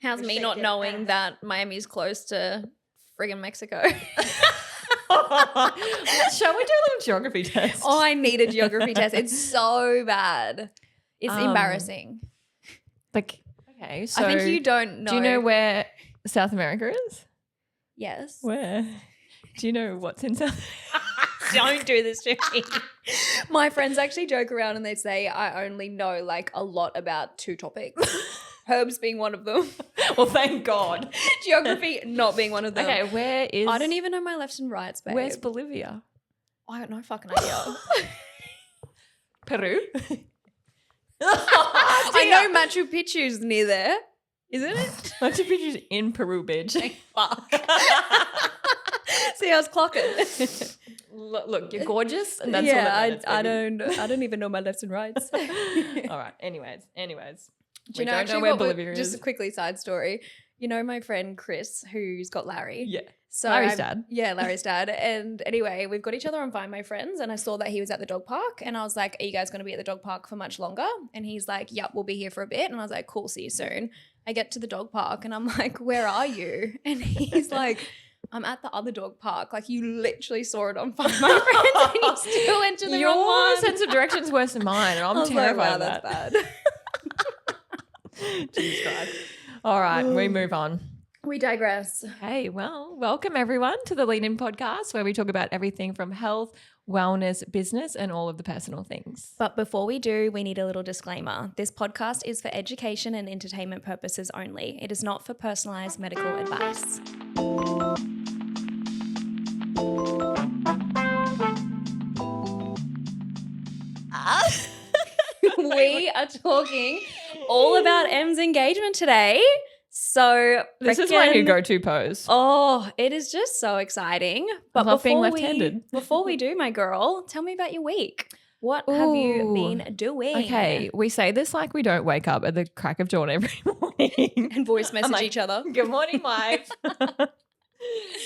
How's me not knowing that Miami's close to friggin' Mexico? Shall we do a little geography test? Oh, I need a geography test. It's so bad. It's embarrassing. Like, okay, so I think you don't know. do you know where South America is? Yes. Where? Do you know what's in South? Don't do this to me. My friends actually joke around and they say I only know like a lot about 2 topics. Herbs being one of them. Well, thank God. Geography not being one of them. Okay, where is? I don't even know my lefts and rights, babe. Where's Bolivia? I got no fucking idea. Peru. I know Machu Picchu's near there, isn't it? Machu Picchu's in Peru, bitch. Fuck. See, I was clocking. Look, you're gorgeous, and that's all that matters, I baby. don't even know my lefts and rights. All right. Anyways. Do you know, don't actually where what Bolivia just is. a quickly side story. You know my friend Chris, who's got Larry? Yeah. So Larry's dad. Yeah, Larry's dad. And anyway, we've got each other on Find My Friends, and I saw that he was at the dog park, and I was like, are you guys going to be at the dog park for much longer? And he's like, yep, we'll be here for a bit. And I was like, cool, see you soon. I get to the dog park, and I'm like, where are you? And he's like, I'm at the other dog park. Like, you literally saw it on Find My Friends, and you still went to the wrong Your one. sense of direction is worse than mine, and I'm I was terrified like, wow, of that. that's bad. Jesus Christ. All right, we move on. We digress. Hey, well, welcome everyone to the Lean In podcast, where we talk about everything from health, wellness, business, and all of the personal things. But before we do, we need a little disclaimer. This podcast is for education and entertainment purposes only. It is not for personalized medical advice. We are talking all about Em's engagement today. So This is my new frickin- go-to pose. Oh, it is just so exciting. But love being before left-handed. before we do, my girl, tell me about your week. What have you Ooh. been doing? Okay, we say this like we don't wake up at the crack of dawn every morning. And voice message like, each other. Good morning, life.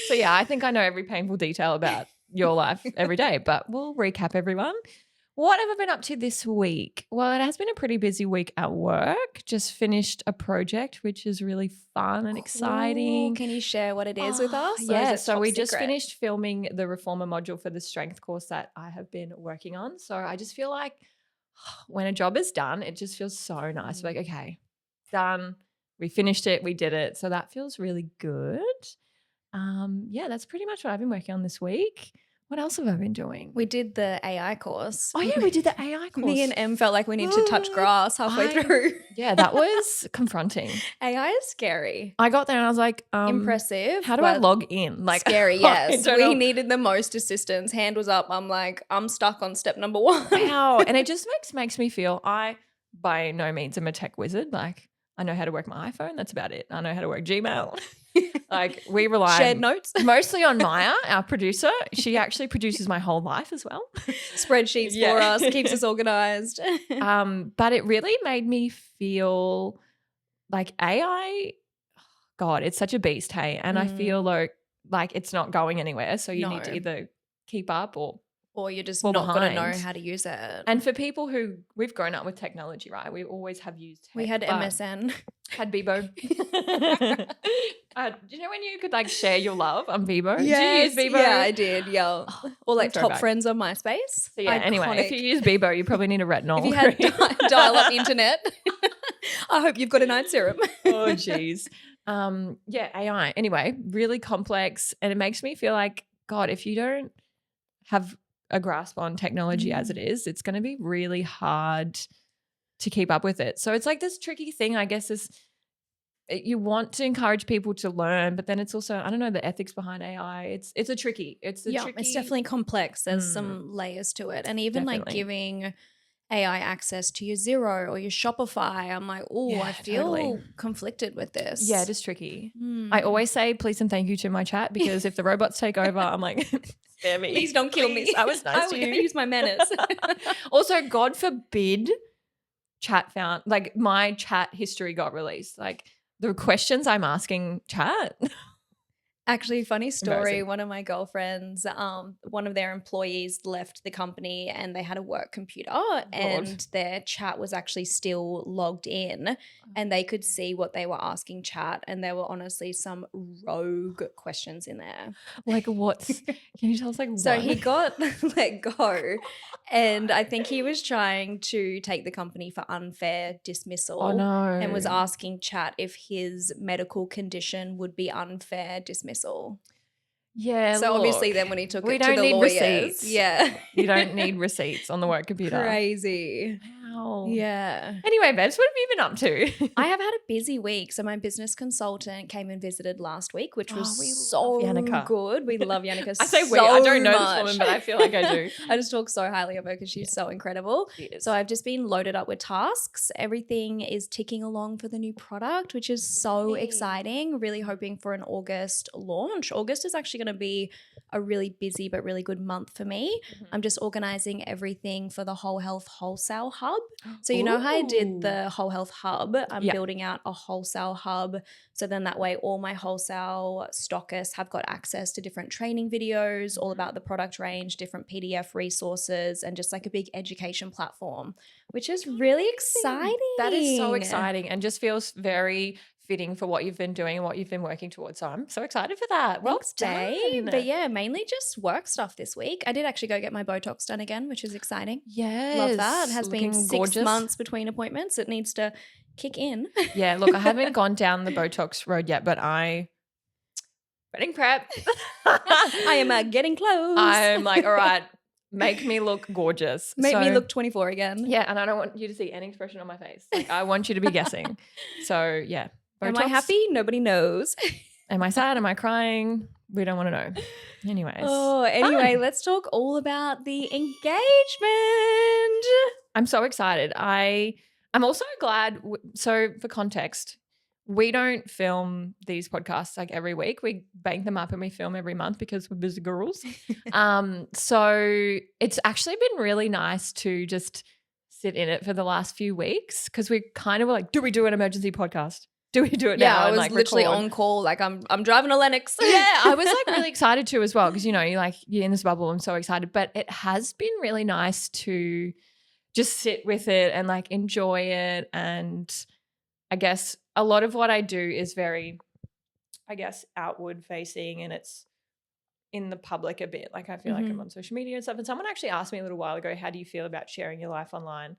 So yeah, I think I know every painful detail about your life every day, but we'll recap everyone. What have I been up to this week? Well, it has been a pretty busy week at work. Just finished a project, which is really fun and exciting. Ooh, can you share what it is with us? Or is Yeah, it so top we just secret? finished filming the Reformer module for the strength course that I have been working on. So I just feel like when a job is done, it just feels so nice. Like, okay, done. We finished it. We did it. So that feels really good. Yeah, that's pretty much what I've been working on this week. What else have I been doing? We did the AI course. Oh yeah, we did the AI course. Me and Em felt like we need to touch grass halfway through. Yeah, that was confronting. AI is scary. I got there and I was like, Impressive. how do I but log in? Like Scary, I yes. don't We know. needed the most assistance. Hand was up. I'm like, I'm stuck on step number 1. Wow. And it just makes me feel I by no means am a tech wizard. Like I know how to work my iPhone. That's about it. I know how to work Gmail. Like we rely Shared notes. mostly on Maya, our producer. She actually produces my whole life as well. Spreadsheets Yeah. for us, keeps us organized. But it really made me feel like AI, God, it's such a beast, hey. And I feel like it's not going anywhere. So you need to No. either keep up or Or you're just Fall not going to know behind. how to use it. and for people who we've grown up with technology, right? We always have used tech. We had but MSN. had Bebo. Do you know when you could like share your love on Bebo? Did you use Bebo? Yeah, I did. Yeah. Or like top throwback. friends on MySpace. So yeah, anyway, if Iconic. you use Bebo, you probably need a retinol. If you had cream. dial-up internet, I hope you've got a night serum. Oh jeez. Yeah, AI. Anyway, really complex, and it makes me feel like, God, if you don't have a grasp on technology as it is, it's going to be really hard to keep up with it. So it's like this tricky thing, I guess, is you want to encourage people to learn, but then it's also, I don't know, the ethics behind AI. It's a tricky. It's definitely complex. There's some layers to it. And even like Definitely. giving AI access to your Xero or your Shopify, I'm like, oh, Yeah, I feel totally. conflicted with this. Yeah, it is tricky. Hmm. I always say please and thank you to my chat, because if the robots take over, I'm like, spare me. Please don't kill me. Please, I was nice to I you. use my manners. Also, God forbid chat found, like my chat history got released. Like the questions I'm asking chat. Actually, funny story. Embarrassing. One of my girlfriends, one of their employees left the company and they had a work computer and their chat was actually still logged in and they could see what they were asking chat and there were honestly some rogue questions in there. Like what's can you tell us like So one? he got let go and I think he was trying to take the company for unfair dismissal. Oh no. And was asking chat if his medical condition would be unfair dismissal. Yeah. So obviously look, then when he took we it to don't the need lawyers, receipts. yeah. You don't need receipts on the work computer. Crazy. Wow. Yeah. Anyway, Babs, what have you been up to? I have had a busy week. So my business consultant came and visited last week, which was we so love Yannicka. good. We love Yannicka I say so we. I don't know much. this woman, but I feel like I do. I just talk so highly of her because she's so incredible. So I've just been loaded up with tasks. Everything is ticking along for the new product, which is so exciting. Really hoping for an August launch. August is actually going to be a really busy but really good month for me. I'm just organizing everything for the Whole Health Wholesale Hub. So you know how I did the Whole Health Hub? I'm building out a wholesale hub. So then that way all my wholesale stockists have got access to different training videos, all about the product range, different PDF resources, and just like a big education platform, which is really exciting. That is so exciting and just feels very fitting for what you've been doing and what you've been working towards. So I'm so excited for that. Well Thanks, done. babe. But yeah, mainly just work stuff this week. I did actually go get my Botox done again, which is exciting. Yes. Love that. It has been Looking 6 gorgeous. months between appointments. It needs to kick in. Yeah, look, I haven't gone down the Botox road yet, but wedding prep. I am getting close. I'm like, all right, make me look gorgeous. Make me look 24 again. Yeah, and I don't want you to see any expression on my face. Like, I want you to be guessing. So yeah. Botox. Am I happy? Nobody knows. Am I sad? Am I crying? We don't want to know. Anyways. Oh, anyway, let's talk all about the engagement. I'm so excited. I'm also glad. So for context, we don't film these podcasts like every week. We bank them up and we film every month because we're busy girls. So it's actually been really nice to just sit in it for the last few weeks because we kind of were like, do we do an emergency podcast? Do we do it now? Yeah, I was and, like, literally record? on call. Like I'm driving to Lennox. Yeah, I was like really excited too as well because, you know, you're in this bubble. I'm so excited. But it has been really nice to just sit with it and like enjoy it. And I guess a lot of what I do is very, I guess, outward facing and it's in the public a bit. Like I feel like I'm on social media and stuff. And someone actually asked me a little while ago, how do you feel about sharing your life online?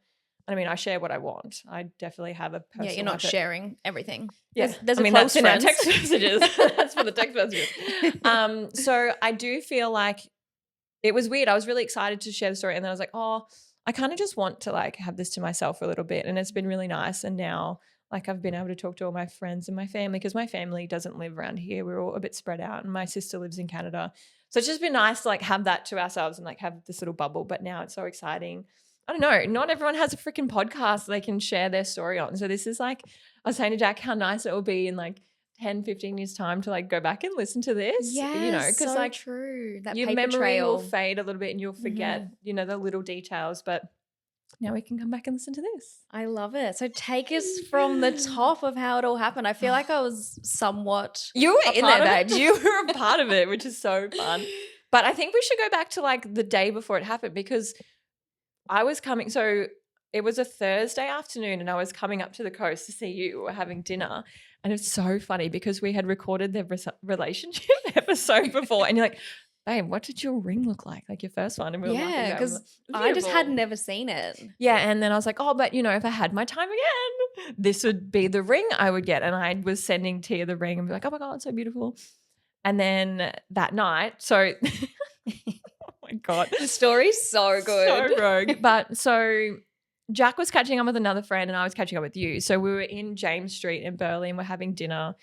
I mean, I share what I want. I definitely have a personal Yeah, you're not life that- sharing everything. Yeah, There's I mean, a that's close in our friends. text messages. That's for the text messages. So I do feel like it was weird. I was really excited to share the story, and then I was like, oh, I kind of just want to like have this to myself for a little bit, and it's been really nice. And now, like, I've been able to talk to all my friends and my family because my family doesn't live around here. We're all a bit spread out, and my sister lives in Canada. So it's just been nice to like have that to ourselves and like have this little bubble. But now it's so exciting. I don't know, not everyone has a freaking podcast they can share their story on. So this is like, I was saying to Jack how nice it will be in like 10, 15 years time to like go back and listen to this. Yeah, you know, because so like true. That your paper memory trail will fade a little bit and you'll forget, you know, the little details. But now we can come back and listen to this. I love it. So take us from the top of how it all happened. I feel like I was somewhat You were a in part there, of it. babe. You were a part of it, which is so fun. But I think we should go back to like the day before it happened because I was coming. So it was a Thursday afternoon and I was coming up to the coast to see you. We were having dinner. And it's so funny because we had recorded the relationship episode before. And you're like, babe, what did your ring look like your first one? And we were laughing Yeah, about it. because I just had never seen it. Yeah, and then I was like, oh, but, you know, if I had my time again, this would be the ring I would get. And I was sending Tia the ring and be like, oh, my God, it's so beautiful. And then that night, so – oh, my God. The story's so good. So rogue. But so Jack was catching up with another friend and I was catching up with you. So we were in James Street in Burleigh and we're having dinner.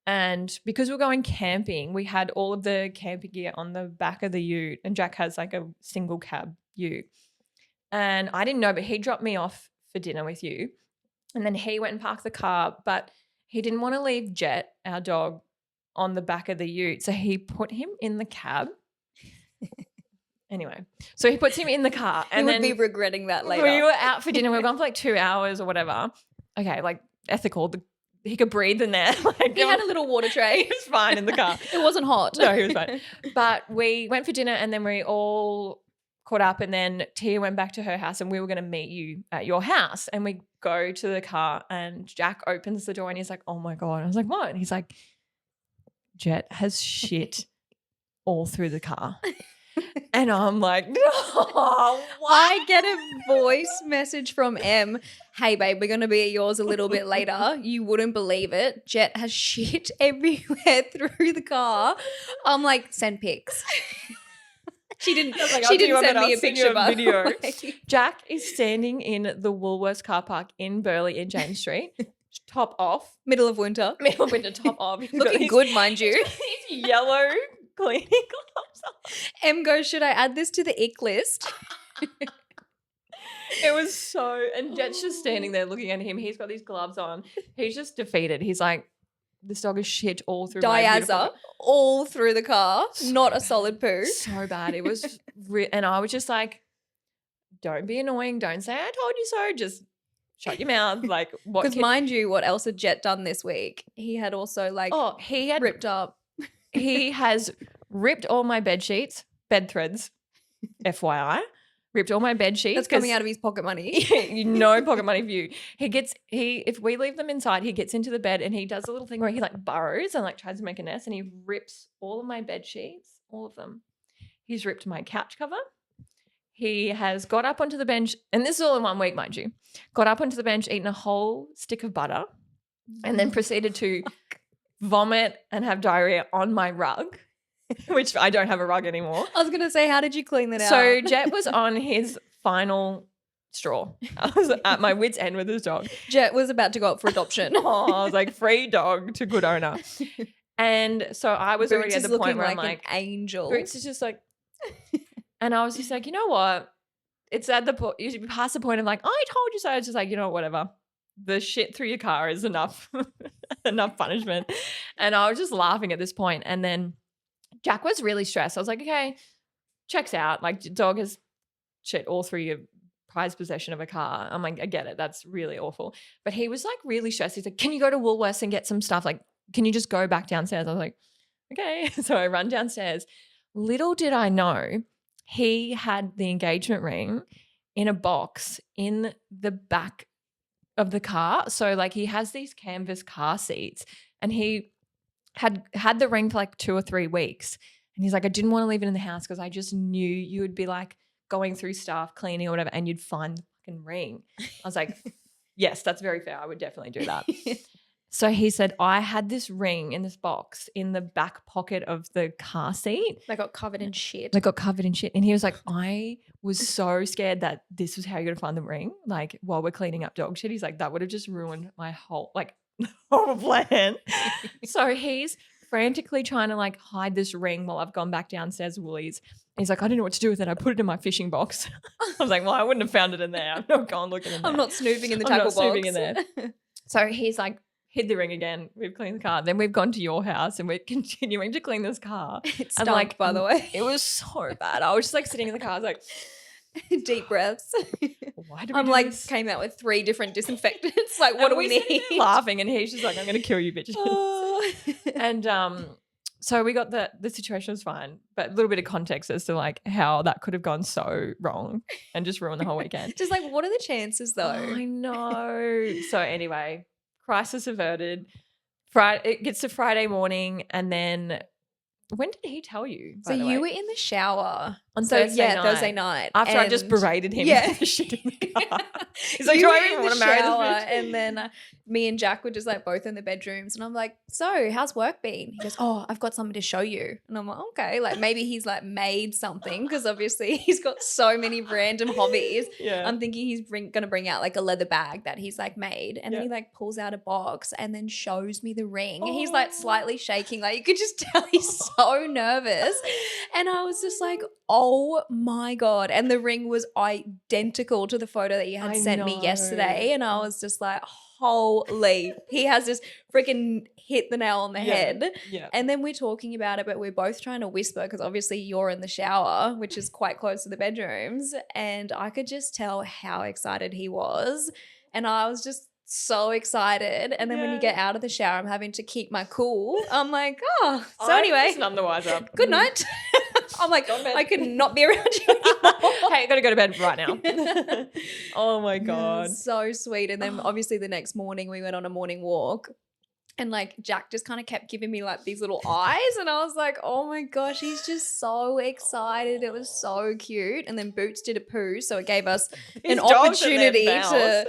And because we're going camping, we had all of the camping gear on the back of the ute and Jack has like a single cab ute. And I didn't know, but he dropped me off for dinner with you. And then he went and parked the car, but he didn't want to leave Jet, our dog, on the back of the ute. So he put him in the cab. Anyway, so he puts him in the car. And You then would be regretting that later. we were out for dinner. We were gone for like 2 hours or whatever. Okay, like ethical. The he could breathe in there. Like He had a little water he tray. was fine in the car. It wasn't hot. No, he was fine. But we went for dinner and then we all caught up, and then Tia went back to her house and we were going to meet you at your house. And we go to the car and Jack opens the door and he's like, oh my God. I was like, what? And he's like, Jet has shit all through the car. And I'm like, no, what? I get a voice message from M. Hey, babe, we're going to be at yours a little bit later. You wouldn't believe it. Jet has shit everywhere through the car. I'm like, send pics. She didn't. Like, She I'll do didn't one, send but me I'll a send you picture. By the video. way. Jack is standing in the Woolworths car park in Burleigh in James Street, top off, Middle of winter, middle winter top off. He's got looking his- good, mind you. his yellow cleaning gloves on. M goes, should I add this to the ick list? It was so, and Jet's just standing there looking at him. He's got these gloves on. He's just defeated. He's like, this dog is shit all through my beautiful Diaza all through the car, not a solid poo. So bad. It was, and I was just like, don't be annoying. Don't say I told you so. Just shut your mouth. Like, what? Because mind you, what else had Jet done this week? He had also like Oh, he had ripped up. he has ripped all my bed sheets, bed threads, FYI. Ripped all my bed sheets. That's coming out of his pocket money. No pocket money for you. If we leave them inside, he gets into the bed and he does a little thing where he like burrows and like tries to make a nest, and he rips all of my bed sheets, all of them. He's ripped my couch cover. He has got up onto the bench, and this is all in 1 week, mind you. Got up onto the bench, eaten a whole stick of butter, and then proceeded to vomit and have diarrhea on my rug, which I don't have a rug anymore. I was going to say, how did you clean that So out? Jet was on his final straw. I was at my wit's end with his dog. Jet was about to go up for adoption. Oh, I was like, free dog to good owner. And so I was already Boots at is the point looking where like I'm like, an angel. Boots is just like, and I was just like, you know what? It's at the point, you pass the point of like, I told you so. It's just like, you know, whatever. The shit through your car is enough, enough punishment. And I was just laughing at this point. And then Jack was really stressed. I was like, okay, checks out. Like, dog has shit all through your prized possession of a car. I'm like, I get it. That's really awful. But he was like really stressed. He's like, can you go to Woolworths and get some stuff? Like, can you just go back downstairs? I was like, okay. So I run downstairs. Little did I know, he had the engagement ring in a box in the back of the car. So like he has these canvas car seats, and he had the ring for like 2 or 3 weeks. And he's like, I didn't want to leave it in the house because I just knew you would be like going through stuff, cleaning or whatever, and you'd find the fucking ring. I was like, yes, that's very fair. I would definitely do that. So he said, I had this ring in this box in the back pocket of the car seat. They got covered in shit. They got covered in shit. And he was like, I was so scared that this was how you're going to find the ring. Like while we're cleaning up dog shit, he's like, that would have just ruined my whole, like, whole plan. So he's frantically trying to like hide this ring while I've gone back downstairs to Woolies. He's like, I don't know what to do with it. I put it in my fishing box. I was like, well, I wouldn't have found it in there. I'm not going looking in there. I'm not snooping in the I'm tackle not box. snooping in there. So he's like, hid the ring again. We've cleaned the car. Then we've gone to your house and we're continuing to clean this car. It And stunk, like, by the way. It was so bad. I was just like sitting in the car. I was like, Deep breaths. why do we I'm do like, this? came out with 3 different disinfectants. Like, what And do we we're sitting need? there laughing, and he's just like, I'm going to kill you, bitches. Oh. And so we got the situation was fine, but a little bit of context as to like how that could have gone so wrong and just ruined the whole weekend. Just like, what are the chances though? I know. So anyway, crisis averted. Friday, it gets to Friday morning, and then when did he tell you? So you were in the shower on so, Thursday yeah, night. Thursday night. After I just and- berated him Yeah. for shit in the car. He's like, You do were I in even the want to marry this shower, bitch? And then me and Jack were just like both in the bedrooms, and I'm like, so how's work been? He goes, oh, I've got something to show you. And I'm like, okay, like maybe he's like made something, because obviously he's got so many random hobbies. Yeah. I'm thinking he's going to bring out like a leather bag that he's like made, and then Yeah. he like pulls out a box and then shows me the ring. And he's like Oh. slightly shaking, like you could just tell he's so nervous. And I was just like, oh my God. And the ring was identical to the photo that you had I sent me know. yesterday. And I was just like, holy, he has just freaking hit the nail on the Yeah. head. Yeah. And then we're talking about it, but we're both trying to whisper because obviously you're in the shower, which is quite close to the bedrooms. And I could just tell how excited he was. And I was just so excited. And then when you Yeah. get out of the shower, I'm having to keep my cool. I'm like, oh. So I'm anyway, just none the wiser. good night. I'm like, Go to bed. I cannot be around you anymore. Hey, I gotta go to bed right now. Oh my Yeah, God. so sweet. And then obviously the next morning we went on a morning walk. And like Jack just kind of kept giving me like these little eyes. And I was like, oh my gosh, he's just so excited. It was so cute. And then Boots did a poo. So it gave us These an dogs and their opportunity bowels. to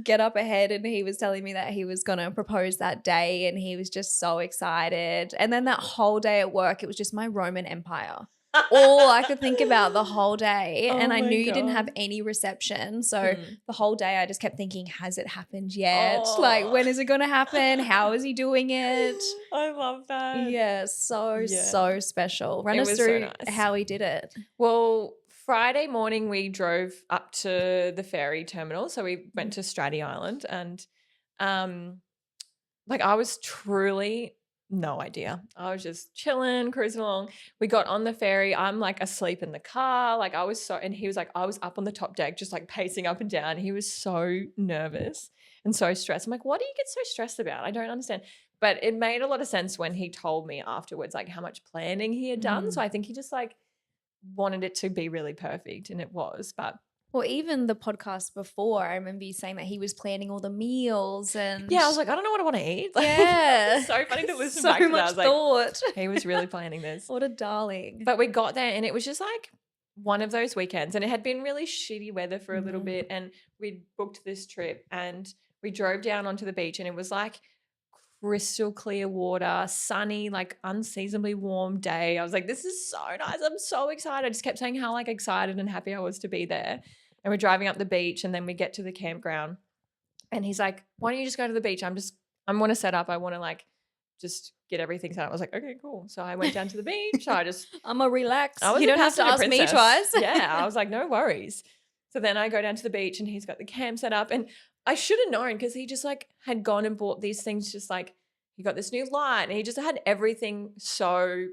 get up ahead. And he was telling me that he was going to propose that day. And he was just so excited. And then that whole day at work, it was just my Roman Empire. All I could think about the whole day. Oh And I my knew you didn't have God. any reception. So Mm. the whole day I just kept thinking, has it happened yet? Oh. Like, when is it going to happen? How is he doing it? I love that. Yeah, so, Yeah. so special. Run It us was so through nice. how he did it. Well, Friday morning we drove up to the ferry terminal. So we went to Stratty Island and like I was truly no idea. I was just chilling, cruising along. We got on the ferry. I'm like asleep in the car. Like I was so, and he was like, I was up on the top deck, just like pacing up and down. He was so nervous and so stressed. I'm like, what do you get so stressed about? I don't understand. But it made a lot of sense when he told me afterwards, like how much planning he had done. So I think he just like wanted it to be really perfect, and it was. But Well, even the podcast before, I remember you saying that he was planning all the meals and yeah, I was like, I don't know what I want to eat. Like, yeah, it's so funny to listen so back to that. I much was like, thought. he was really planning this. What a darling. But we got there and it was just like one of those weekends, and it had been really shitty weather for a little Mhm. bit, and we'd booked this trip and we drove down onto the beach and it was like crystal clear water, sunny, like unseasonably warm day. I was like, this is so nice. I'm so excited. I just kept saying how like excited and happy I was to be there. And we're driving up the beach and then we get to the campground and he's like, why don't you just go to the beach? I want to set up. I want to like just get everything set up. I was like, okay, cool. So I went down to the beach. I'm a relax. I was You a don't have to passenger ask me princess. twice. Yeah, I was like, no worries. So then I go down to the beach and he's got the camp set up, and I should have known because he just like had gone and bought these things. Just like he got this new light and he just had everything so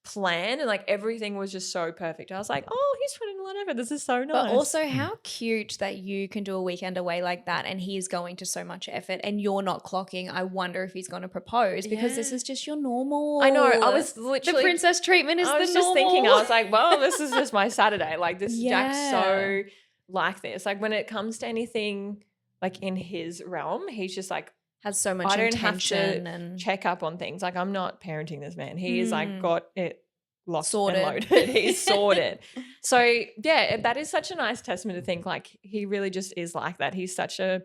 planned and like everything was just so perfect. I was like, oh, he's putting a lot of effort. This is so nice. But also, how cute that you can do a weekend away like that and he's going to so much effort and you're not clocking. I wonder if he's going to propose because this Yeah. is just your normal. I know. I was the literally princess treatment is I the was normal. just thinking, I was like, well, this is just my Saturday. Like this Jack's so Yeah. like this. Like when it comes to anything like in his realm, he's just like has so much I don't have intention to and check up on things. Like I'm not parenting this man. He is like Mm. got it locked Sorted. and loaded. He's sorted. So yeah, that is such a nice testament to think like he really just is like that. He's such a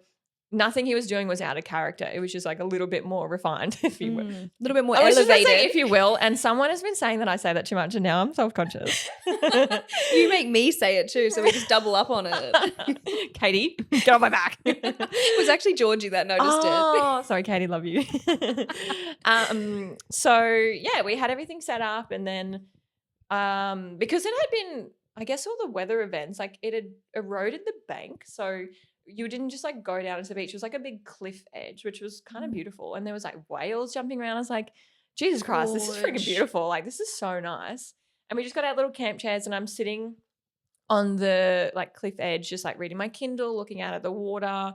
nothing he was doing was out of character. It was just like a little bit more refined, if you will. a little bit more I was just gonna elevated. say, if you will, and someone has been saying that I say that too much, and now I'm self-conscious. You make me say it too, so we just double up on it. Katie, get on my back. It was actually Georgie that noticed it. Oh, sorry, Katie, love you. So yeah, we had everything set up, and then because it had been, I guess, all the weather events, like it had eroded the bank, so you didn't just like go down to the beach. It was like a big cliff edge, which was kind of beautiful, and there was like whales jumping around. I was like, Jesus Christ, this is freaking Gorge. beautiful. Like this is so nice. And we just got our little camp chairs, and I'm sitting on the like cliff edge, just like reading my Kindle, looking out at the water.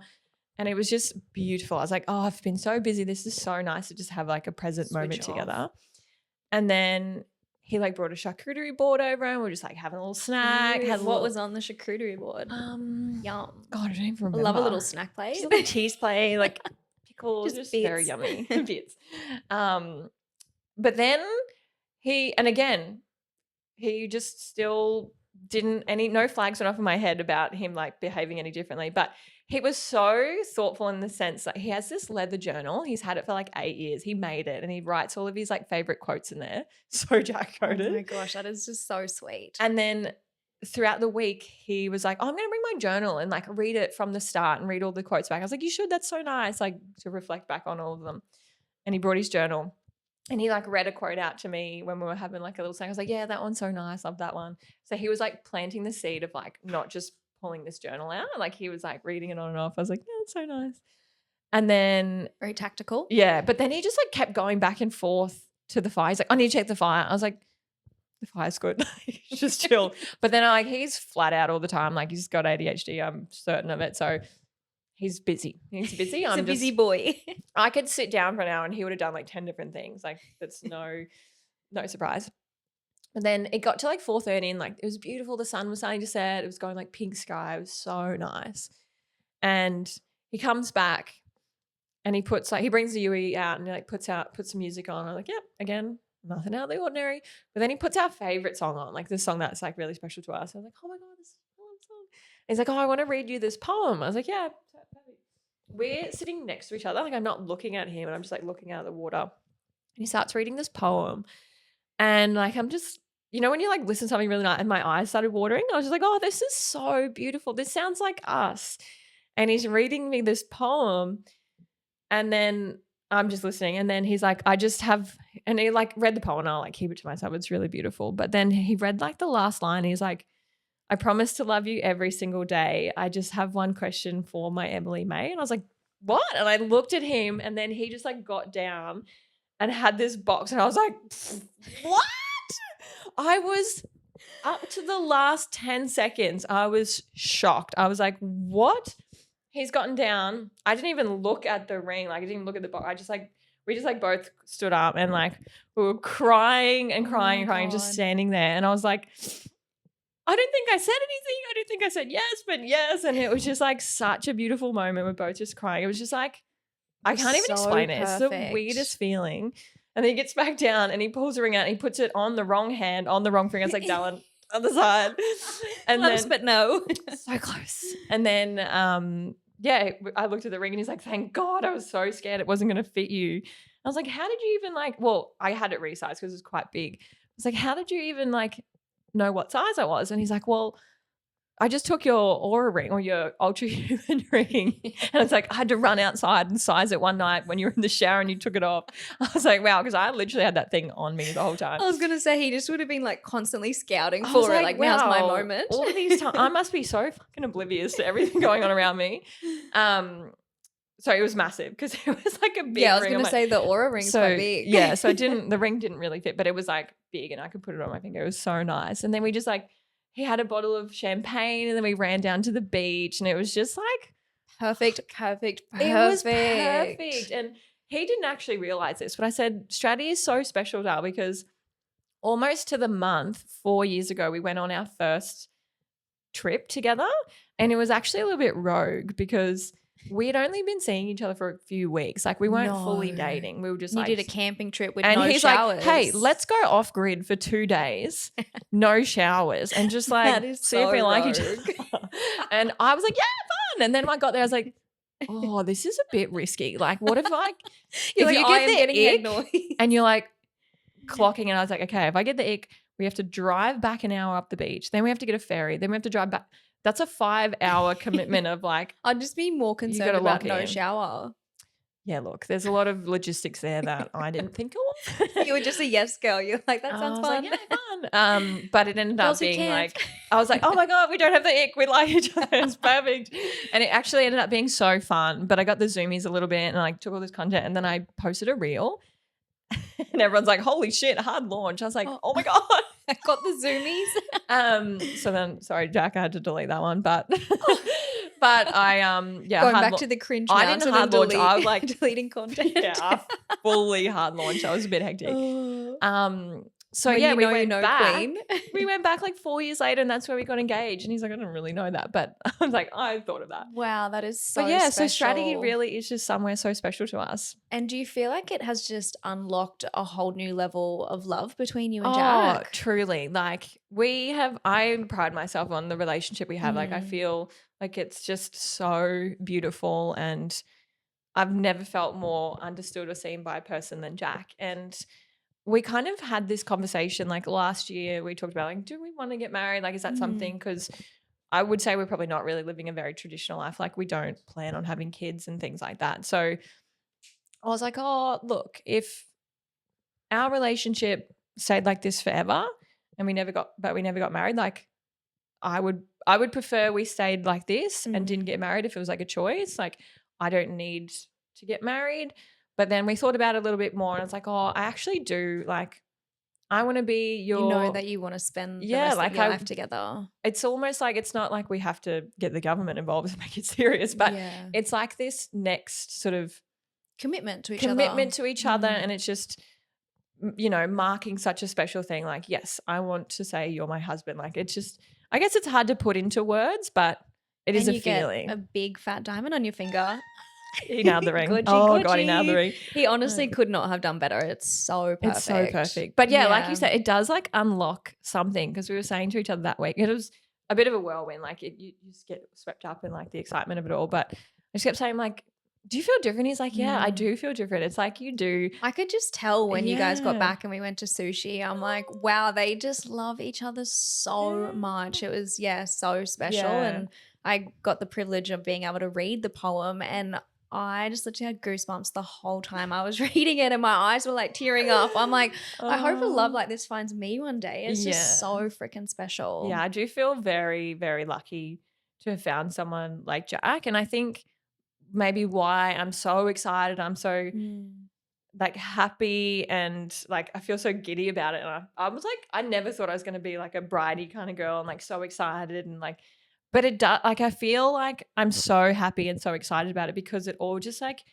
And it was just beautiful. I was like, oh, I've been so busy. This is so nice to just have like a present moment Switch off. together. And then he like brought a charcuterie board over and we were just like having a little snack. Had a what little, was on the charcuterie board? Yum. Yum. God, I don't even I remember. love a little snack plate. Just a little cheese plate, like pickles, Just just very bits. yummy bits. But then he just still didn't no flags went off in my head about him like behaving any differently. But he was so thoughtful in the sense that he has this leather journal. He's had it for like 8 years. He made it and he writes all of his like favorite quotes in there. So Jack Oh coded. my gosh, that is just so sweet. And then throughout the week, he was like, oh, I'm going to bring my journal and like read it from the start and read all the quotes back. I was like, you should. That's so nice. Like to reflect back on all of them. And he brought his journal and he like read a quote out to me when we were having like a little snack. I was like, yeah, that one's so nice. Love that one. So he was like planting the seed of like not just pulling this journal out. Like he was like reading it on and off. I was like, yeah, it's so nice. And then, Very tactical. yeah, but then he just like kept going back and forth to the fire. He's like, I need to check the fire. I was like, the fire's good. Just chill. But then like he's flat out all the time. Like he's got ADHD. I'm certain of it. So he's busy. He's busy. He's a busy boy. I could sit down for an hour and he would have done like 10 different things. Like that's no surprise. But then it got to like 4:30 and like it was beautiful. The sun was starting to set. It was going like pink sky. It was so nice. And he comes back and he brings the Yui out and he like puts some music on. I'm like, yep, again, nothing out of the ordinary. But then he puts our favorite song on, like this song that's like really special to us. I was like, oh my God, this is a poem song. And he's like, oh, I want to read you this poem. I was like, yeah. We're sitting next to each other. Like I'm not looking at him and I'm just like looking out of the water. And he starts reading this poem. And like I'm just, when you like listen to something really nice and my eyes started watering, I was just like, oh, this is so beautiful. This sounds like us. And he's reading me this poem. And then I'm just listening. And then he's like, and he like read the poem and I'll like keep it to myself. It's really beautiful. But then he read like the last line. He's like, I promise to love you every single day. I just have one question for my Emily May. And I was like, what? And I looked at him and then he just like got down and had this box and I was like, what? I was up to the last 10 seconds. I was shocked. I was like, what? He's gotten down. I didn't even look at the ring. Like I didn't even look at the box. We just like both stood up and like we were crying and crying and crying, just standing there. And I was like, I don't think I said anything. I don't think I said yes, but yes. And it was just like such a beautiful moment. We're both just crying. It was just like, I can't even explain it. It's the weirdest feeling. And then he gets back down and he pulls the ring out and he puts it on the wrong hand, on the wrong finger. It's like Dallin on the side. And close, but no. So close. And then, I looked at the ring and he's like, thank God, I was so scared it wasn't going to fit you. I was like, how did you even I had it resized because it was quite big. I was like, how did you even know what size I was? And he's like, well, I just took your Aura ring or your Ultra Human ring. And it's like, I had to run outside and size it one night when you were in the shower and you took it off. I was like, wow, because I literally had that thing on me the whole time. I was going to say he just would have been like constantly scouting for it. Like, wow, now's my moment. All of these times, I must be so fucking oblivious to everything going on around me. So it was massive because it was like a big ring. Yeah, I was going to say the Aura ring's quite big. Yeah, so the ring didn't really fit, but it was like big and I could put it on my finger. It was so nice. And then we just he had a bottle of champagne and then we ran down to the beach and it was just like perfect. It was perfect. And he didn't actually realize this, but I said, Stratty is so special, Dal, because almost to the month, 4 years ago, we went on our first trip together and it was actually a little bit rogue because we had only been seeing each other for a few weeks. Like we weren't fully dating. We were just you did a camping trip with and no he's showers. like, hey, let's go off grid for 2 days, no showers, and just see if we like each other. And I was like, yeah, fun. And then when I got there, I was like, oh, this is a bit risky. Like, what if you get the ick and you're like clocking, and I was like, okay, if I get the ick, we have to drive back an hour up the beach. Then we have to get a ferry. Then we have to drive back. That's a 5-hour commitment of I'd just be more concerned about no shower. Yeah, look, there's a lot of logistics there that I didn't think of. You were just a yes girl. You're like, that sounds fun. Like, yeah, fun. But it ended up being I was like, oh my God, we don't have the ick. We like each other. It's perfect. And it actually ended up being so fun. But I got the zoomies a little bit and I took all this content and then I posted a reel. And everyone's like, holy shit, hard launch. I was like, oh my God. I got the zoomies. So then, sorry, Jack, I had to delete that one. But I, going back to the cringe. I didn't hard launch. I was like deleting content. Yeah, I fully hard launch. I was a bit hectic. So when yeah, we went back. Queen. We went back 4 years later, and that's where we got engaged. And he's like, I didn't really know that, but I was like, I thought of that. Wow, that is so. But yeah, special. so Strategy really is just somewhere so special to us. And do you feel like it has just unlocked a whole new level of love between you and Jack? Oh, truly. I pride myself on the relationship we have. I feel like it's just so beautiful, and I've never felt more understood or seen by a person than Jack. And we kind of had this conversation last year. We talked about do we want to get married? Is that something? Because I would say we're probably not really living a very traditional life. We don't plan on having kids and things like that. So I was like, oh, look, if our relationship stayed like this forever and we never got married, I would prefer we stayed like this and didn't get married if it was a choice. I don't need to get married. But then we thought about it a little bit more and it's oh, I actually do I want to be your. You know that you want to spend the Yeah, rest like of your I- life together. It's almost like it's not like we have to get the government involved to make it serious, but yeah. it's like this next sort of Commitment to each commitment other. to each other, Mm. and it's just marking such a special thing. Like, yes, I want to say you're my husband. Like, it's just, I guess it's hard to put into words, but it is And a you get feeling. a big fat diamond on your finger. He nailed the ring. Gucci, Oh God, he nailed the Gucci. ring. He honestly could not have done better. It's so perfect. It's so perfect. But yeah, like you said, it does like unlock something, because we were saying to each other that week, it was a bit of a whirlwind. Like you just get swept up in like the excitement of it all. But I just kept saying like, do you feel different? He's like, yeah, I do feel different. It's like you do. I could just tell when you guys got Yeah. back and we went to sushi. I'm like, wow, they just love each other so Yeah. much. It was, so special. Yeah. And I got the privilege of being able to read the poem, and I just literally had goosebumps the whole time I was reading it, and my eyes were like tearing up. I'm like, I hope a love like this finds me one day. It's just so freaking special. Yeah, I do feel very, very lucky to have found someone like Jack. And I think maybe why I'm so excited, I'm so like happy, and like I feel so giddy about it. And I was like, I never thought I was going to be like a bridey kind of girl and like so excited, and like, but it does, like I feel like I'm so happy and so excited about it because it all just like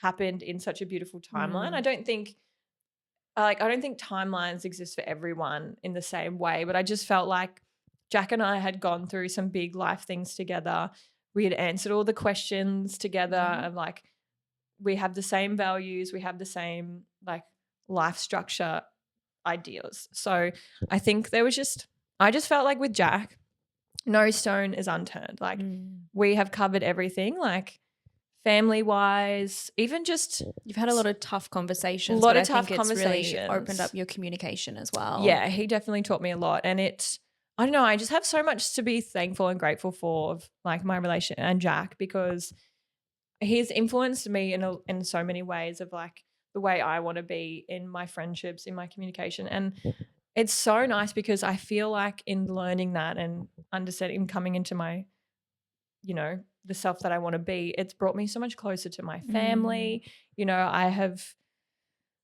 happened in such a beautiful timeline. I don't think timelines exist for everyone in the same way, but I just felt like Jack and I had gone through some big life things together. We had answered all the questions together, and like we have the same values, we have the same like life structure ideas. So I think I just felt like with Jack, no stone is unturned. Like we have covered everything, like family wise, even just you've had a lot of tough conversations. A lot but of tough I think it's really conversations. opened up your communication as well. Yeah, he definitely taught me a lot. And I don't know, I just have so much to be thankful and grateful for of like my relation and Jack, because he's influenced me in so many ways of like the way I want to be in my friendships, in my communication. And it's so nice because I feel like in learning that and understanding, coming into my, the self that I want to be, it's brought me so much closer to my family. I have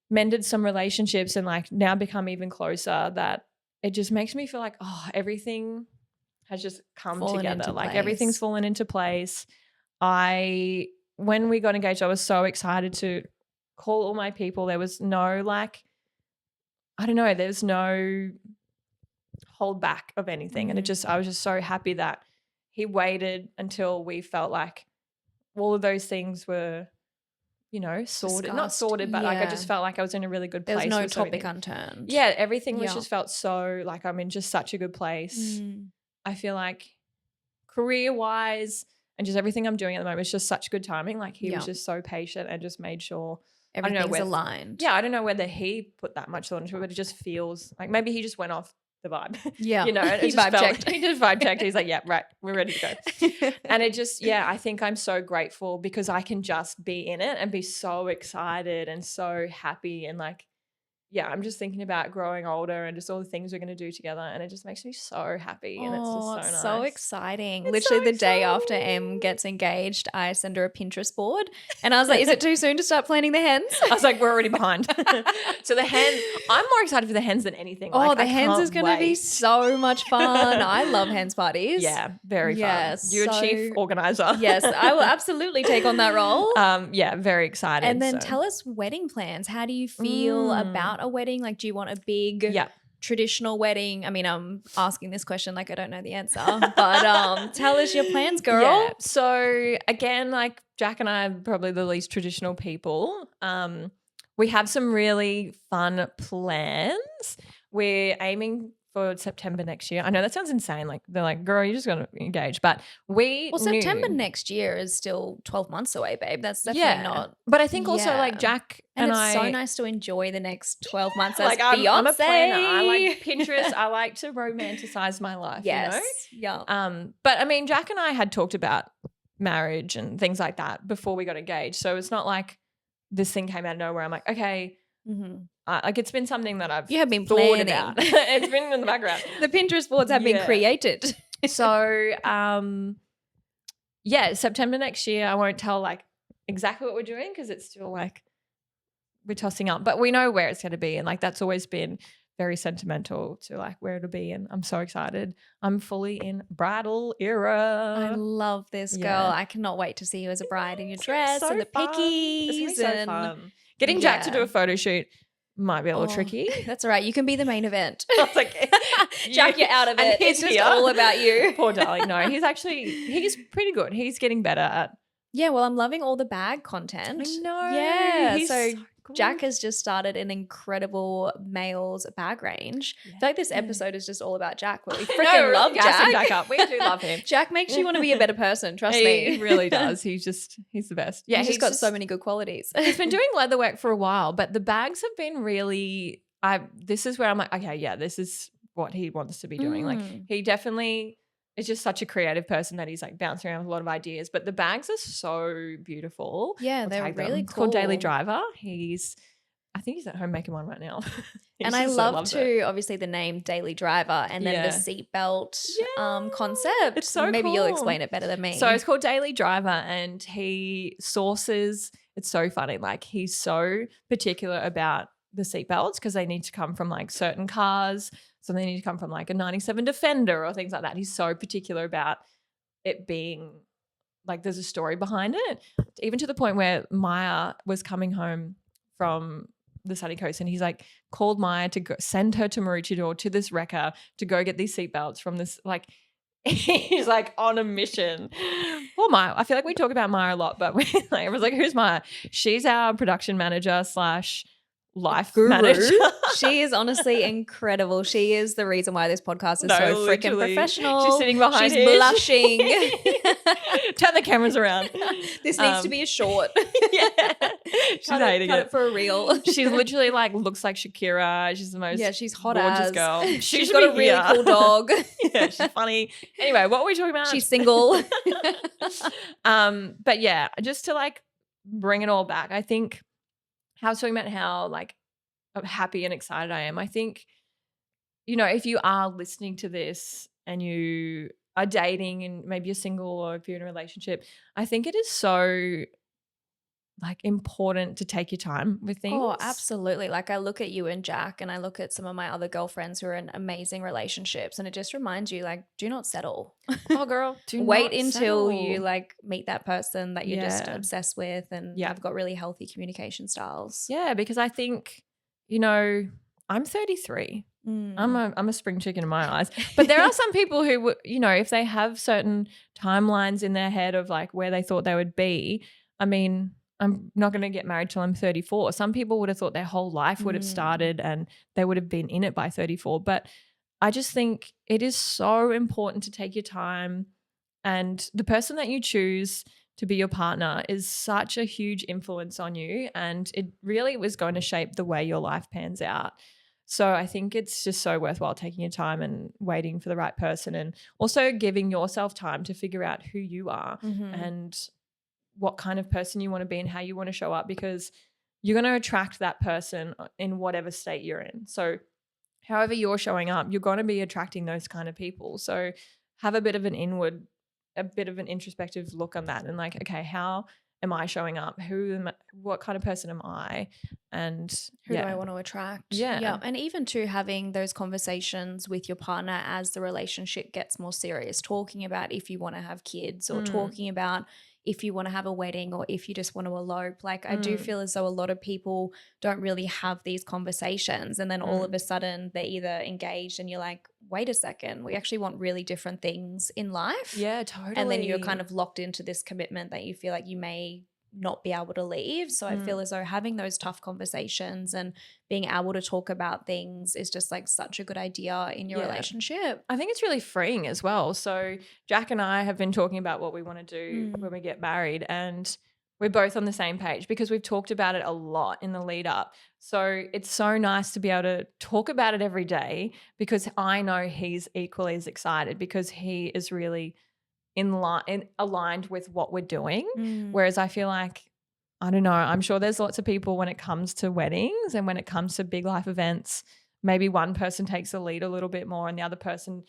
mended some relationships and like now become even closer, that it just makes me feel like, oh, everything has just come together. Like everything's fallen into place. When we got engaged, I was so excited to call all my people. There was no like, I don't know, there's no hold back of anything. And I was just so happy that he waited until we felt like all of those things were, sorted. Not sorted, but like I just felt like I was in a really good place. There's no topic unturned. Yeah, everything was just felt so like I'm in just such a good place. I feel like career-wise and just everything I'm doing at the moment is just such good timing. Like he was just so patient and just made sure everything's aligned. Yeah, I don't know whether he put that much thought into it, but it just feels like maybe he just went off the vibe. Yeah. And he vibe checked. He just vibe checked. He's like, yeah, right, we're ready to go. And it just, I think I'm so grateful because I can just be in it and be so excited and so happy and like, I'm just thinking about growing older and just all the things we're going to do together, and it just makes me so happy, and it's just so nice. So exciting. It's Literally so the day after Em gets engaged, I send her a Pinterest board and I was like, is it too soon to start planning the hens? I was like, we're already behind. So the hen, I'm more excited for the hens than anything. The hens is going to be so much fun. I love hens parties. Yeah, very fun. Yes, You're a chief organizer. Yes, I will absolutely take on that role. Very excited. And then tell us wedding plans. How do you feel about a wedding? Like, do you want a big traditional wedding? I mean, I'm asking this question like I don't know the answer, but tell us your plans, girl. Yeah. So again, like Jack and I are probably the least traditional people. We have some really fun plans. We're aiming for September next year. I know that sounds insane. Like they're like, girl, you're just going to engage. But September next year is still 12 months away, babe. That's definitely not. But I think also like Jack and it's I. so nice to enjoy the next 12 months as like Beyonce. I'm a planner. I like Pinterest. I like to romanticize my life. Yes. Yeah. But I mean, Jack and I had talked about marriage and things like that before we got engaged. So it's not like this thing came out of nowhere. I'm like, okay. Like it's been something that I've been thought planning about. It's been in the background. The Pinterest boards have been created. So September next year. I won't tell like exactly what we're doing because it's still like we're tossing up, but we know where it's going to be, and like that's always been very sentimental to like where it'll be, and I'm so excited. I'm fully in bridal I era. love this girl. Yeah. I cannot wait to see you as a bride in your It's gonna be dress so and the fun. It's gonna be pickies. so and fun. Getting Jack to do Yeah. a photo shoot might be a little Oh, tricky. That's all right. You can be the main event. I was like, Jack, you're out of and it. he's It's just here. all about you. Poor darling. No, he's pretty good. He's getting better at. Yeah, well, I'm loving all the bag content. I know. Yeah. He's So good. Jack has just started an incredible males bag range. I feel like this Yeah. episode is just all about Jack, but we I know, freaking we're love gassing Jack. Jack up. We do love him. Jack makes you want to be a better person. Trust me. He really does. He's the best. Yeah, he's just got so many good qualities. He's been doing leather work for a while, but the bags have been really. This is where I'm like, okay, yeah, this is what he wants to be doing. Like he definitely is just such a creative person that he's like bouncing around with a lot of ideas. But the bags are so beautiful. Yeah, I'll they're tag them. really It's called Daily cool. Driver. I think he's at home making one right now. And I love too, obviously, the name Daily Driver and then Yeah. the seatbelt Yeah. concept. It's so Maybe you'll cool. explain it better than me. So it's called Daily Driver, and he sources. It's so funny. Like he's so particular about the seatbelts because they need to come from like certain cars. So they need to come from like a 97 Defender or things like that. He's so particular about it being like there's a story behind it, even to the point where Maya was coming home from the sunny coast and he's like called Maya to go, send her to Maroochydore to this wrecker to go get these seatbelts from this like he's like on a mission. Poor Maya. I feel like we talk about Maya a lot, but we like, I was like, who's Maya? She's our production manager / life Guru. manager. She is honestly incredible. She is the reason why this podcast is No, so freaking literally. professional. She's sitting behind She's him. blushing. Turn the cameras around. This needs to be a short. Yeah. She's hating cut it. it for a reel. She's literally like looks like Shakira. She's the most Yeah, she's hot gorgeous as. girl. She She's should got a be really here. cool dog. Yeah, she's funny. Anyway, what were we talking about? She's single. But yeah, just to like bring it all back, I think I was talking about how like happy and excited I am. I think, you know, if you are listening to this and you are dating and maybe you're single or if you're in a relationship, I think it is so like important to take your time with things. Oh, absolutely. Like I look at you and Jack and I look at some of my other girlfriends who are in amazing relationships and it just reminds you like, do not settle. Oh, girl, do Wait not until you settle. like meet that person that you're just Yeah. obsessed with and Yeah. have got really healthy communication styles. Yeah, because I think, you know, I'm 33. Mm. I'm a spring chicken in my eyes. But there are some people who, you know, if they have certain timelines in their head of like where they thought they would be, I mean, I'm not going to get married till I'm 34. Some people would have thought their whole life would have started and they would have been in it by 34. But I just think it is so important to take your time, and the person that you choose to be your partner is such a huge influence on you, and it really was going to shape the way your life pans out. So I think it's just so worthwhile taking your time and waiting for the right person, and also giving yourself time to figure out who you are Mhm. and what kind of person you want to be and how you want to show up, because you're going to attract that person in whatever state you're in. So however you're showing up, you're going to be attracting those kind of people. So have a bit of an introspective look on that and like, okay, how am I showing up? What kind of person am I? And Who do I want to attract? Yeah. And even to having those conversations with your partner as the relationship gets more serious, talking about if you want to have kids or talking about if you want to have a wedding or if you just want to elope. Like I do feel as though a lot of people don't really have these conversations, and then all of a sudden they're either engaged and you're like, wait a second, we actually want really different things in life. Yeah, totally. And then you're kind of locked into this commitment that you feel like you may not be able to leave. So I feel as though having those tough conversations and being able to talk about things is just like such a good idea in your relationship. I think it's really freeing as well. So Jack and I have been talking about what we want to do when we get married, and we're both on the same page because we've talked about it a lot in the lead up. So it's so nice to be able to talk about it every day, because I know he's equally as excited because he is really aligned with what we're doing. Whereas I feel like, I don't know, I'm sure there's lots of people when it comes to weddings and when it comes to big life events, maybe one person takes the lead a little bit more and the other person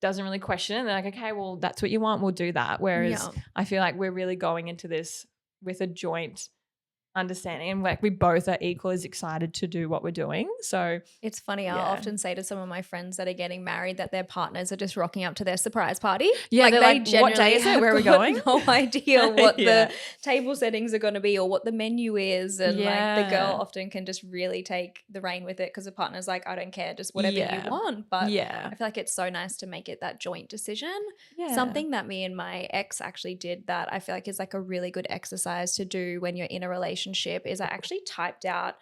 doesn't really question it. They're like, okay, well, that's what you want, we'll do that. Whereas I feel like we're really going into this with a joint understanding, and like we both are equal as excited to do what we're doing. So It's funny. I'll Yeah. often say to some of my friends that are getting married that their partners are just rocking up to their surprise party. Yeah, they're like, "What day genuinely is it? have Where are we got going?" No idea what Yeah. the table settings are going to be or what the menu is, and like the girl Yeah. often can just really take the rein with it because the partner's like, I don't care, just whatever Yeah. you want. But Yeah. I feel like it's so nice to make it that joint decision. Yeah. Something that me and my ex actually did that I feel like is like a really good exercise to do when you're in a relationship is I actually typed out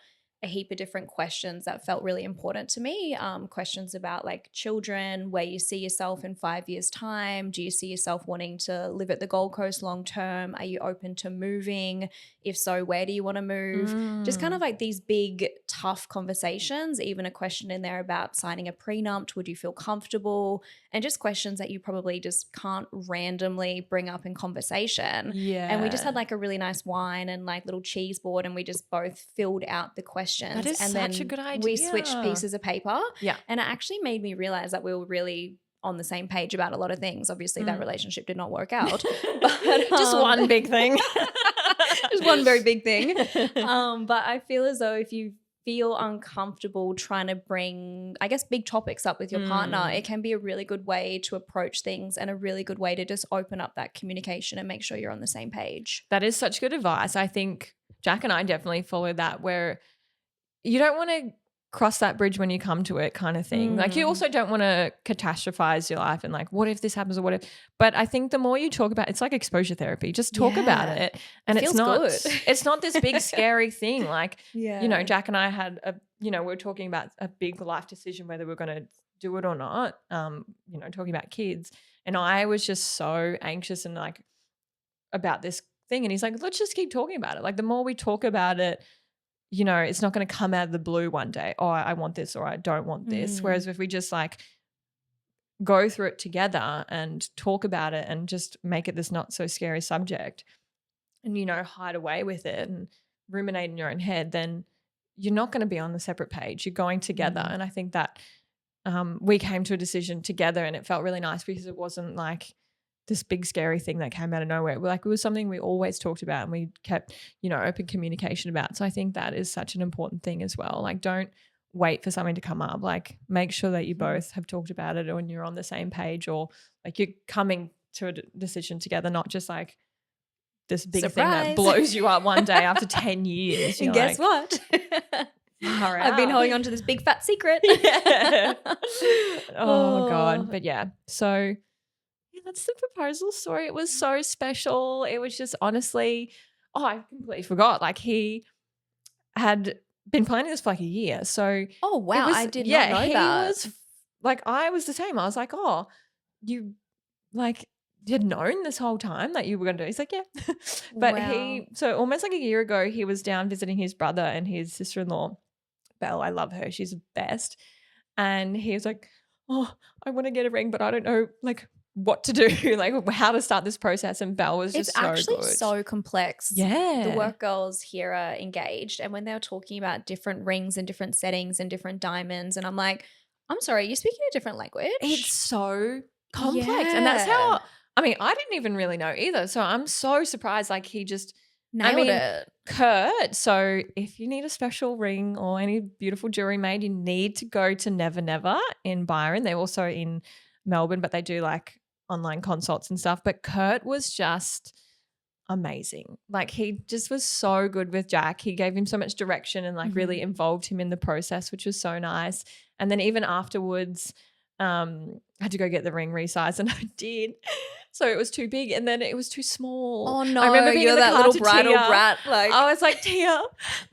a heap of different questions that felt really important to me. Questions about like children, where you see yourself in 5 years' time. Do you see yourself wanting to live at the Gold Coast long term? Are you open to moving? If so, where do you want to move? Just kind of like these big, tough conversations. Even a question in there about signing a prenup. Would you feel comfortable? And just questions that you probably just can't randomly bring up in conversation. Yeah. And we just had like a really nice wine and like little cheese board, and we just both filled out the questions. That is and such a then good we switched idea. pieces of paper. Yeah. And it actually made me realize that we were really on the same page about a lot of things. Obviously, that relationship did not work out. But, Just one big thing. just one very big thing. But I feel as though if you feel uncomfortable trying to bring, I guess, big topics up with your partner, it can be a really good way to approach things and a really good way to just open up that communication and make sure you're on the same page. That is such good advice. I think Jack and I definitely follow that, where you don't want to cross that bridge when you come to it kind of thing. Like you also don't want to catastrophize your life and like, what if this happens or what if, but I think the more you talk about, it's like exposure therapy, just talk about Yeah. it. And It it's feels not, good. it's not this big scary thing. Like, Yeah. you know, Jack and I had we were talking about a big life decision, whether we're going to do it or not, talking about kids. And I was just so anxious and like about this thing. And he's like, let's just keep talking about it. Like the more we talk about it, it's not going to come out of the blue one day. Oh, I want this or I don't want this. Whereas if we just like go through it together and talk about it and just make it this not so scary subject and, hide away with it and ruminate in your own head, then you're not going to be on the separate page. You're going together. And I think that we came to a decision together and it felt really nice because it wasn't like this big scary thing that came out of nowhere. Like it was something we always talked about and we kept, open communication about. So I think that is such an important thing as well. Like don't wait for something to come up. Like make sure that you both have talked about it or when you're on the same page or like you're coming to a decision together, not just like this big thing that Surprise. blows you up one day after 10 years. And guess what? I've been holding on to this big fat secret. Yeah. Oh God. But yeah. So yeah, that's the proposal story. It was so special. It was just honestly, I completely forgot. Like he had been planning this for like a year. So Oh wow, was- I did yeah, not know he that. was like, I was the same. I was like, oh, you like had known this whole time that you were going to do. He's like, yeah. But Wow. so almost like a year ago, he was down visiting his brother and his sister-in-law, Belle. I love her. She's the best. And he was like, oh, I want to get a ring, but I don't know like what to do, like how to start this process. And Belle was just It's actually good. so complex. Yeah. The work girls here are engaged, and when they were talking about different rings and different settings and different diamonds, and I'm like, I'm sorry, you're speaking a different language? It's so complex. And that's how, I mean, I didn't even really know either. So I'm so surprised. Like he just nailed it. Kurt. So if you need a special ring or any beautiful jewelry made, you need to go to Never Never in Byron. They're also in Melbourne, but they do like online consults and stuff. But Kurt was just amazing. Like he just was so good with Jack. He gave him so much direction and like really involved him in the process, which was so nice. And then even afterwards, I had to go get the ring resized and I did. So it was too big and then it was too small. Oh no, I remember being you're in the that car little to bridal Tia. brat. Like, I was like, Tia,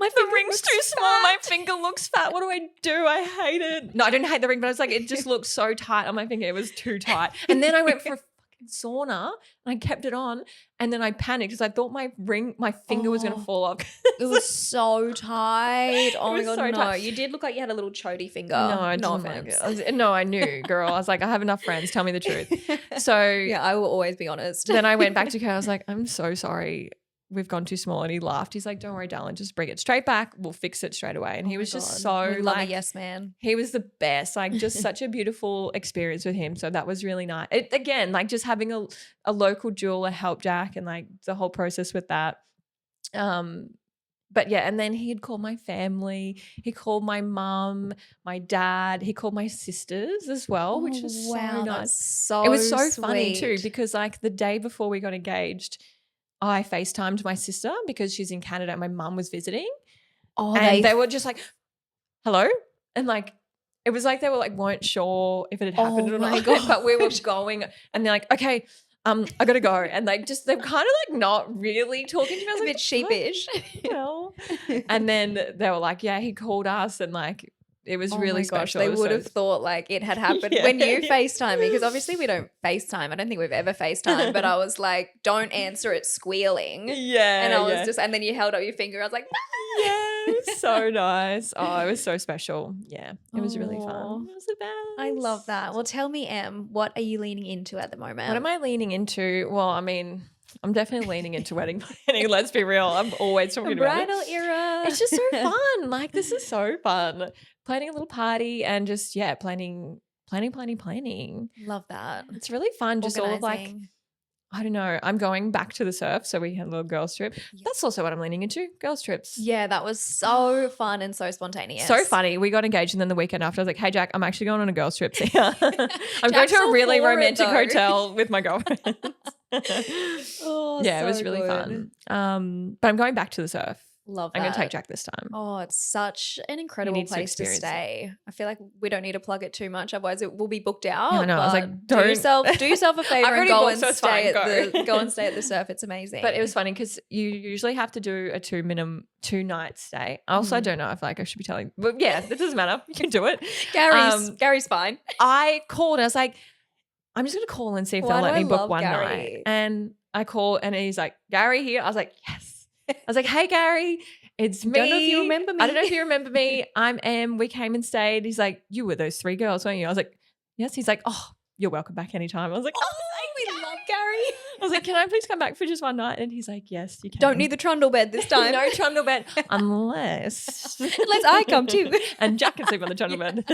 my the finger ring's looks too small. My fat. finger looks fat. What do I do? I hate it. No, I didn't hate the ring, but I was like, it just looked so tight on my finger. It was too tight. And then I went for a fucking sauna and I kept it on. And then I panicked because I thought my finger was going to Oh. fall off. It was so tight. Oh my was god, so no! tight. You did look like you had a little chody finger. No, I no didn't like offense. it. I knew, girl. I was like, I have enough friends. Tell me the truth. So yeah, I will always be honest. then I went back to Kurt. I was like, I'm so sorry. We've gone too small. And he laughed. He's like, don't worry, darling. Just bring it straight back. We'll fix it straight away. And he Oh my was just God. so We love a like, yes man. he was the best. Like just such a beautiful experience with him. So that was really nice. Again, like just having a local jeweler help Jack and like the whole process with that. But yeah, and then he'd call my family. He called my mum, my dad. He called my sisters as well, which was so that's nice. so It was so funny too sweet. because like the day before we got engaged, I FaceTimed my sister because she's in Canada and my mum was visiting. Oh, And they were just like, hello? And like, it was like they were like, weren't sure if it had happened Oh or my not. God. But we were going and they're like, okay, I gotta go. And they're kind of like not really talking to me. I was a like, bit sheepish. well. And then they were like, yeah, he called us and like it was Oh really my gosh, special. they It was would so- have thought like it had happened Yeah. when you FaceTime me, because obviously we don't FaceTime. I don't think we've ever FaceTime, but I was like, don't answer it squealing. Yeah. And I was yeah. just, and then you held up your finger. I was like, Yeah, it was so nice. Oh, it was so special. Yeah, it was really Aw. fun. It was the best. I love that. Well, tell me, Em, what are you leaning into at the moment? What am I leaning into? Well, I mean, I'm definitely leaning into wedding planning. Let's be real. I'm always talking about it. Bridal era. It's just so fun. Like this is so fun. Planning a little party and just planning. Love that. It's really fun. Just all of like, Organising. I don't know. I'm going back to the surf, so we had a little girls trip. Yep. That's also what I'm leaning into. Girls trips. Yeah, that was so fun and so spontaneous. So funny. We got engaged and then the weekend after I was like, hey Jack, I'm actually going on a girls trip. I'm going Jack's to a all really for it, romantic though. hotel with my girlfriends. Oh, Yeah, it was so really good. fun. But I'm going back to the surf. Love that. I'm going to take Jack this time. Oh, it's such an incredible needs to place to experience it. stay. I feel like we don't need to plug it too much, otherwise it will be booked out. I know, I was like, but don't- do yourself a favor and already go booked, and so it's stay fine, at go. go and stay at the surf. It's amazing. But it was funny because you usually have to do a 2-night stay. Also, I don't know if like I should be telling, but yeah, it doesn't matter. You can do it. Gary's fine. I called. I was like, I'm just going to call and see if Why they'll let do me I book love one Gary? night. And I call and he's like, Gary here. I was like, yes. I was like, hey, Gary, it's me. Don't know if you remember I don't know me. if you remember me. I'm Em. We came and stayed. He's like, you were those 3 girls, weren't you? I was like, yes. He's like, oh, you're welcome back anytime. I was like, oh, we love Gary. I was like, can I please come back for just one night? And he's like, yes, you can. Don't need the trundle bed this time. No trundle bed unless I come too. and Jack can sleep on the trundle bed.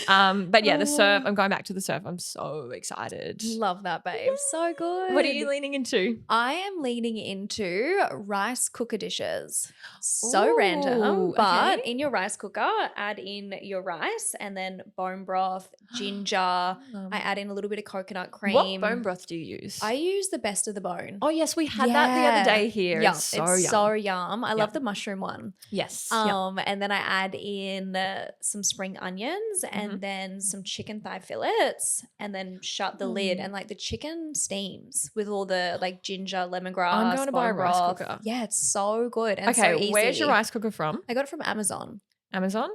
But yeah, the surf. I'm going back to the surf. I'm so excited. Love that, babe. So good. What are you leaning into? I am leaning into rice cooker dishes. So Ooh, random, but okay. in your rice cooker, add in your rice and then bone broth, ginger. I add in a little bit of coconut cream. What bone broth do you use? I use the best of the bone. Oh yes, we had that the other Yeah. day here. Yum. It's so it's yum. so yum. I love Yum. the mushroom one. Yes. And then I add in some spring onions and then some chicken thigh fillets and then shut the lid, and like the chicken steams with all the like ginger, lemongrass. I'm going to buy a bone rice broth. cooker. Yeah, it's so good and so Okay, easy. where's your rice cooker from? I got it from Amazon. Amazon?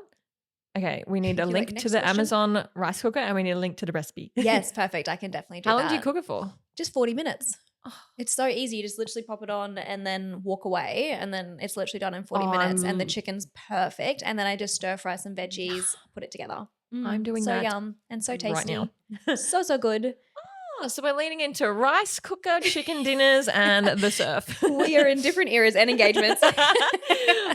Okay, we need a You like link to next the question? Amazon rice cooker and we need a link to the recipe. Yes, perfect. I can definitely do How that. long do you cook it for? Just 40 minutes. Oh. It's so easy. You just literally pop it on and then walk away, and then it's literally done in 40 Oh, minutes, and the I'm- chicken's perfect. And then I just stir fry some veggies, put it together. I'm doing so that yum and so tasty. right now. So good. Oh, so we're leaning into rice cooker, chicken dinners, and the surf. We are in different eras and engagements.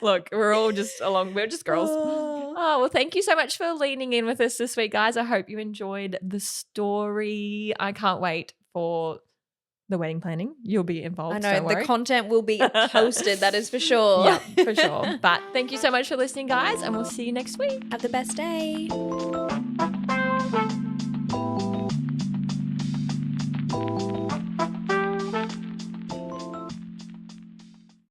Look, we're all just along. We're just girls. Oh, well, thank you so much for leaning in with us this week, guys. I hope you enjoyed the story. I can't wait for the wedding planning. You'll be involved. I know don't the worry. content will be posted, that is for sure. Yeah, for sure. But thank you so much for listening, guys, and we'll see you next week. Have the best day.